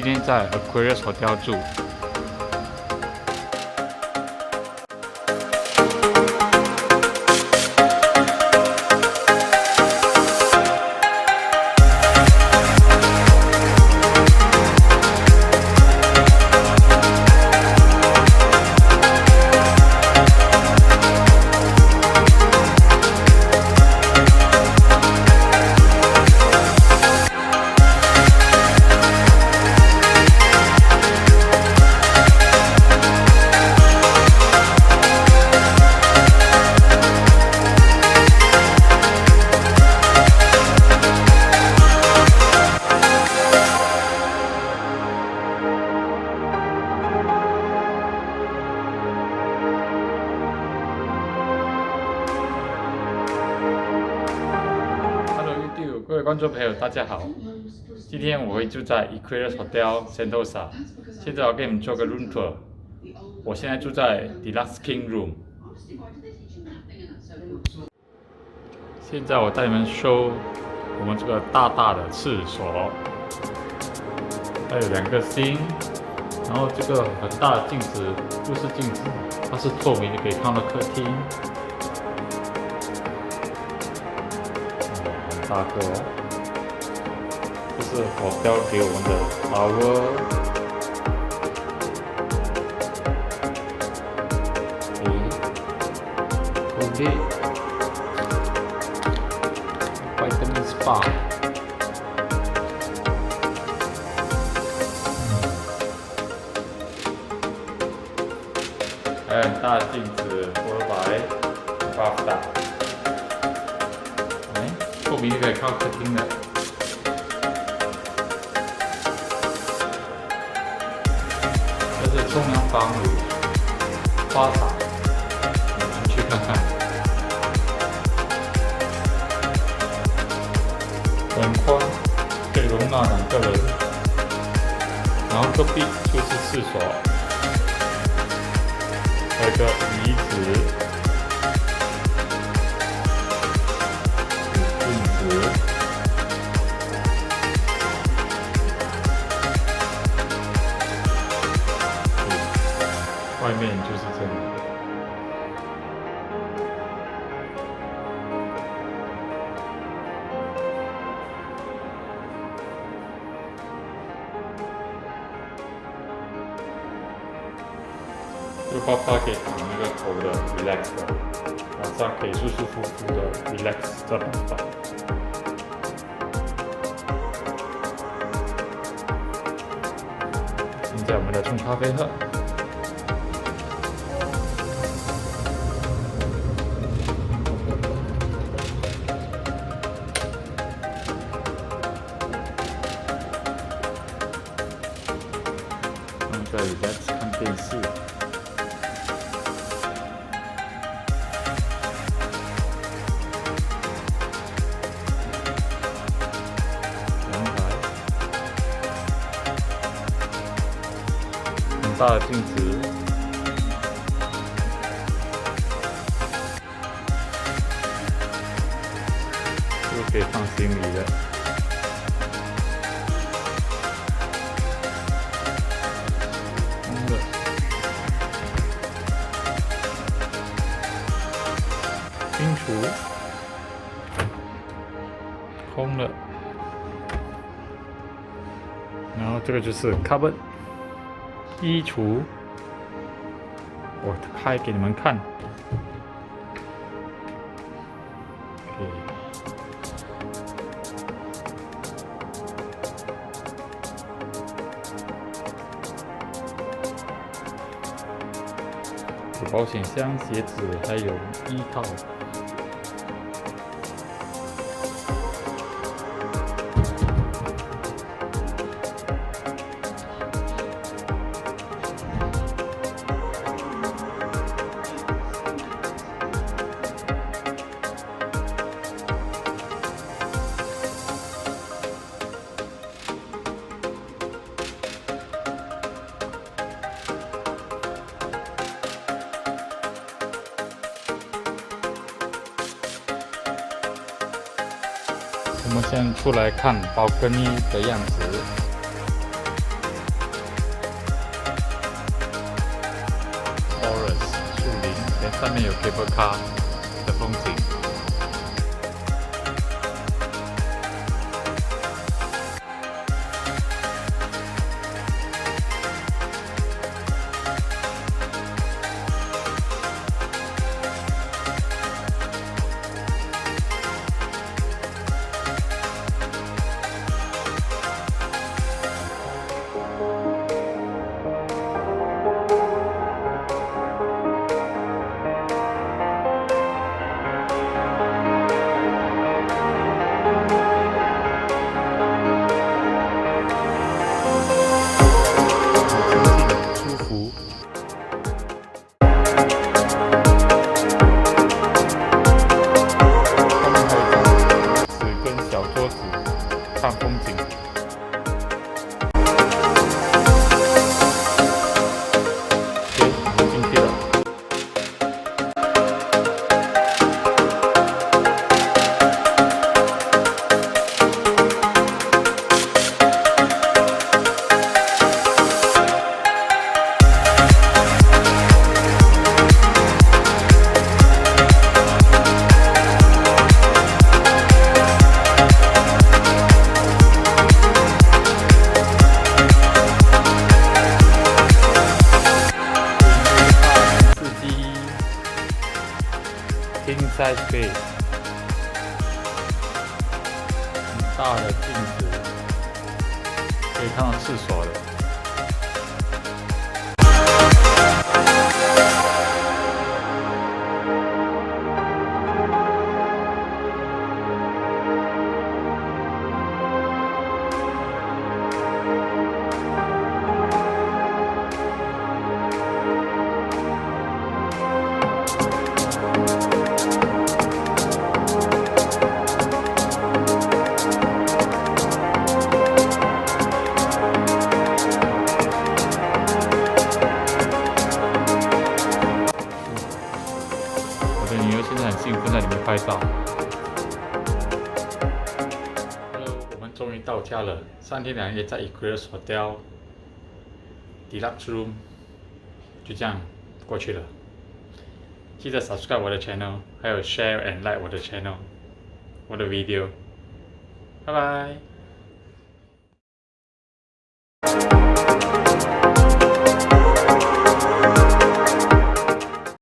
天在 Aquarius Hotel 住。各位观众朋友，大家好！今天我会住在 Aquarius Hotel Sentosa。现在我给你们做个 room tour。我现在住在 Deluxe King Room。现在我带你们 show 我们这个大大的厕所，还有2个星，然后这个很大的镜子不是镜子，它是透明的，可以看到客厅。大个，这是hotel给我们的 shower， Colgate Vitamin Spa， 还有很大的镜子，4x bathtub。透明可以靠客厅的，这是冲凉房与花洒，你们去看看。很宽，可以容纳2个人。然后隔壁就是厕所，还有一个椅子。外面就是这样。这个爸爸可以躺那个头的 relax 的，晚上可以舒舒服服的 relax 在床上。现在我们来冲咖啡喝。在 relax 看电视。阳台，很大的镜子，这个可以放行李的。冰橱空了，然后这个就是 cupboard 衣橱，我开给你们看。有保险箱、鞋子，还有衣套。我们先出来看balcony的样子。上面有 cable car 的风景。舒服。后面还有椅子跟小桌子看风景。OK，我们进去了。King size bed， 很大的镜子，可以看到厕所的。我的女儿现在很兴奋，在里面拍照。Hello， 我们终于到家了，3天2夜在 Equus Hotel Deluxe Room， 就这样过去了。记得 subscribe 我的 channel， 还有 share and like 我的 channel， 我的 video。拜拜。